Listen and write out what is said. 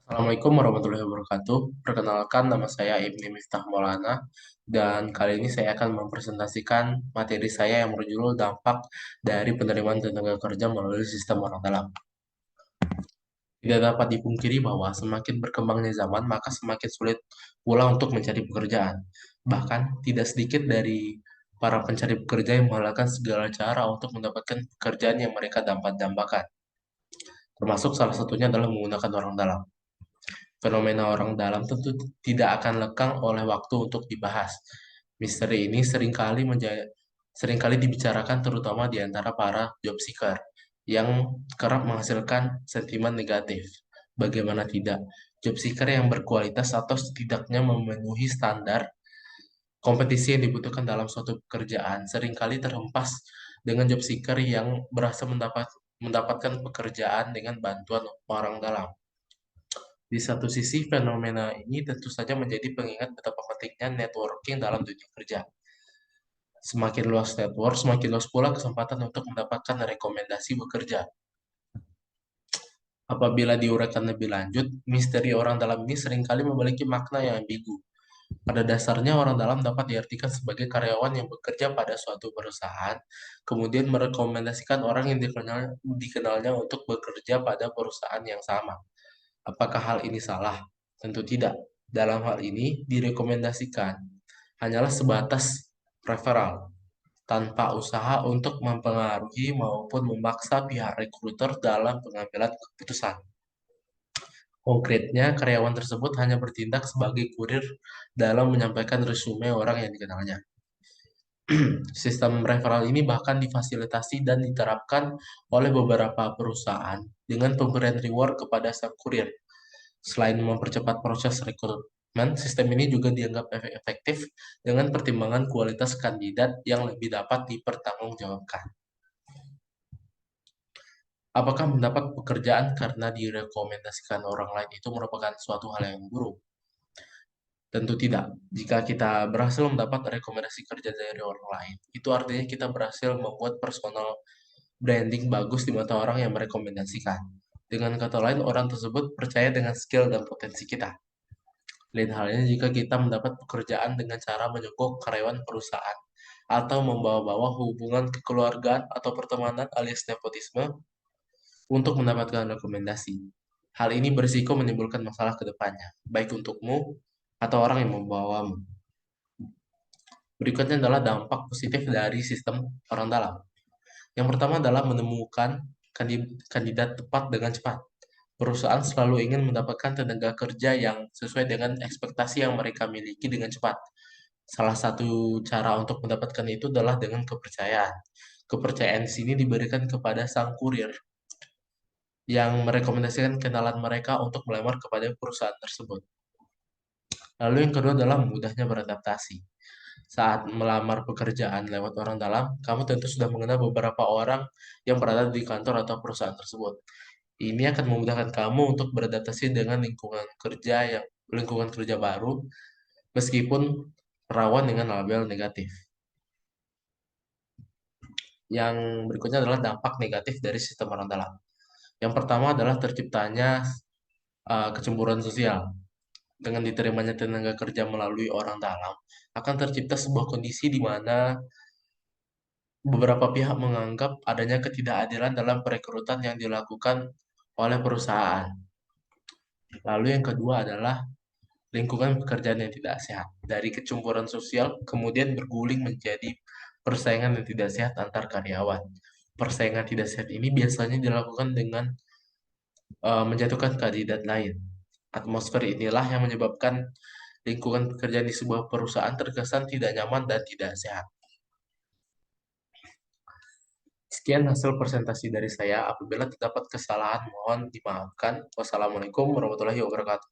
Assalamualaikum warahmatullahi wabarakatuh. Perkenalkan, nama saya Ibni Miftah Maulana, dan kali ini saya akan mempresentasikan materi saya yang berjudul dampak dari penerimaan tenaga kerja melalui sistem orang dalam. Tidak dapat dipungkiri bahwa semakin berkembangnya zaman, maka semakin sulit pula untuk mencari pekerjaan. Bahkan, tidak sedikit dari para pencari pekerja yang menghalalkan segala cara untuk mendapatkan pekerjaan yang mereka dambakan. Termasuk salah satunya adalah menggunakan orang dalam. Fenomena orang dalam tentu tidak akan lekang oleh waktu untuk dibahas. Misteri ini seringkali dibicarakan terutama di antara para job seeker yang kerap menghasilkan sentimen negatif. Bagaimana tidak, job seeker yang berkualitas atau setidaknya memenuhi standar kompetisi yang dibutuhkan dalam suatu pekerjaan seringkali terhempas dengan job seeker yang berhasil mendapatkan pekerjaan dengan bantuan orang dalam. Di satu sisi, fenomena ini tentu saja menjadi pengingat betapa pentingnya networking dalam dunia kerja. Semakin luas network, semakin luas pula kesempatan untuk mendapatkan rekomendasi bekerja. Apabila diuraikan lebih lanjut, misteri orang dalam ini seringkali memiliki makna yang ambigu. Pada dasarnya, orang dalam dapat diartikan sebagai karyawan yang bekerja pada suatu perusahaan, kemudian merekomendasikan orang yang dikenalnya untuk bekerja pada perusahaan yang sama. Apakah hal ini salah? Tentu tidak. Dalam hal ini, direkomendasikan hanyalah sebatas referral, tanpa usaha untuk mempengaruhi maupun memaksa pihak rekruter dalam pengambilan keputusan. Konkretnya, karyawan tersebut hanya bertindak sebagai kurir dalam menyampaikan resume orang yang dikenalnya. Sistem referral ini bahkan difasilitasi dan diterapkan oleh beberapa perusahaan dengan pemberian reward kepada sang kurir. Selain mempercepat proses rekrutmen, sistem ini juga dianggap efektif dengan pertimbangan kualitas kandidat yang lebih dapat dipertanggungjawabkan. Apakah mendapat pekerjaan karena direkomendasikan orang lain itu merupakan suatu hal yang buruk? Tentu tidak. Jika kita berhasil mendapat rekomendasi kerja dari orang lain, itu artinya kita berhasil membuat personal branding bagus di mata orang yang merekomendasikan. Dengan kata lain, orang tersebut percaya dengan skill dan potensi kita. Lain halnya jika kita mendapat pekerjaan dengan cara menyogok karyawan perusahaan atau membawa-bawa hubungan kekeluargaan atau pertemanan alias nepotisme untuk mendapatkan rekomendasi. Hal ini berisiko menimbulkan masalah ke depannya, baik untukmu atau orang yang membawamu. Berikutnya adalah dampak positif dari sistem orang dalam. Yang pertama adalah menemukan kandidat tepat dengan cepat. Perusahaan selalu ingin mendapatkan tenaga kerja yang sesuai dengan ekspektasi yang mereka miliki dengan cepat. Salah satu cara untuk mendapatkan itu adalah dengan kepercayaan. Kepercayaan di sini diberikan kepada sang kurir yang merekomendasikan kenalan mereka untuk melamar kepada perusahaan tersebut. Lalu yang kedua adalah mudahnya beradaptasi. Saat melamar pekerjaan lewat orang dalam, kamu tentu sudah mengenal beberapa orang yang berada di kantor atau perusahaan tersebut. Ini akan memudahkan kamu untuk beradaptasi dengan lingkungan kerja baru, meskipun rawan dengan label negatif. Yang berikutnya adalah dampak negatif dari sistem orang dalam. Yang pertama adalah terciptanya kecemburuan sosial. Dengan diterimanya tenaga kerja melalui orang dalam, akan tercipta sebuah kondisi di mana beberapa pihak menganggap adanya ketidakadilan dalam perekrutan yang dilakukan oleh perusahaan. Lalu yang kedua adalah lingkungan pekerjaan yang tidak sehat. Dari kecemburuan sosial kemudian berguling menjadi persaingan yang tidak sehat antar karyawan. Persaingan tidak sehat ini biasanya dilakukan dengan menjatuhkan kandidat lain. Atmosfer inilah yang menyebabkan lingkungan pekerjaan di sebuah perusahaan terkesan tidak nyaman dan tidak sehat. Sekian hasil presentasi dari saya. Apabila terdapat kesalahan, mohon dimaafkan. Wassalamualaikum warahmatullahi wabarakatuh.